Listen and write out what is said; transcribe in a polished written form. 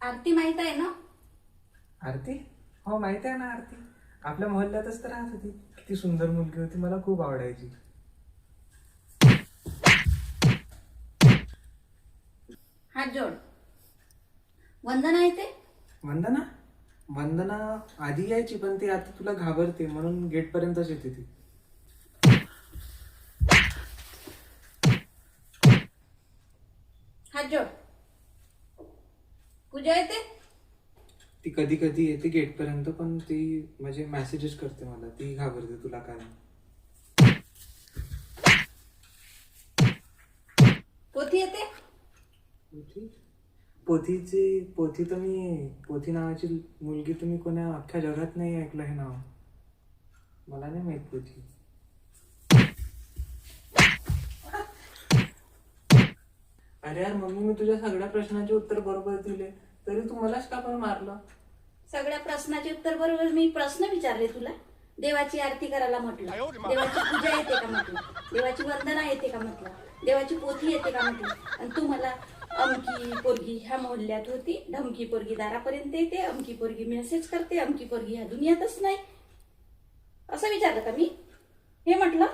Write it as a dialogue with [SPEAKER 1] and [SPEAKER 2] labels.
[SPEAKER 1] आरती माहित आहे ना?
[SPEAKER 2] आरती? हो माहिती आहे ना आरती. आपल्या मोहल्ल्यातच तर राहत होती. किती सुंदर मुलगी होती, मला खूप आवडायची.
[SPEAKER 1] हात जोड. वंदना आहे ते?
[SPEAKER 2] वंदना? वंदना आधी यायची, पण ती आता तुला घाबरते म्हणून गेट पर्यंतच येते ती.
[SPEAKER 1] हात जोड. पूजा येते?
[SPEAKER 2] ती कधी कधी येते गेट पर्यंत, पण ती म्हणजे मेसेजेस करते मला. ती घाबरते तुला काय.
[SPEAKER 1] पोथी येते?
[SPEAKER 2] पोथी? पोथी तर मी पोथी नावाची मुलगी तुम्ही कोणा अख्ख्या जगात नाही ऐकलं हे नाव. मला नाही माहित पोथी. अरे यार मम्मी, मी तुझ्या सगळ्या प्रश्नांचे उत्तर बरोबर दिले, तरी तू मलाच का पण मारलं?
[SPEAKER 1] सगळ्या प्रश्नाचे उत्तर बरोबर. मी प्रश्न विचारले तुला. देवाची आरती करायला म्हटलं, देवाची पूजा येते का म्हटलं, देवाची वंदना येते का म्हटलं, देवाची पोथी येते का म्हटलं, आणि तू मला अमकी पोरगी ह्या मोहल्ल्यात होती, ढमकी पोरगी दारापर्यंत येते, अमकी पोरगी मेसेज करते, अमकी पोरगी ह्या दुनियातच नाही, असं विचारलं का मी? हे म्हटलं.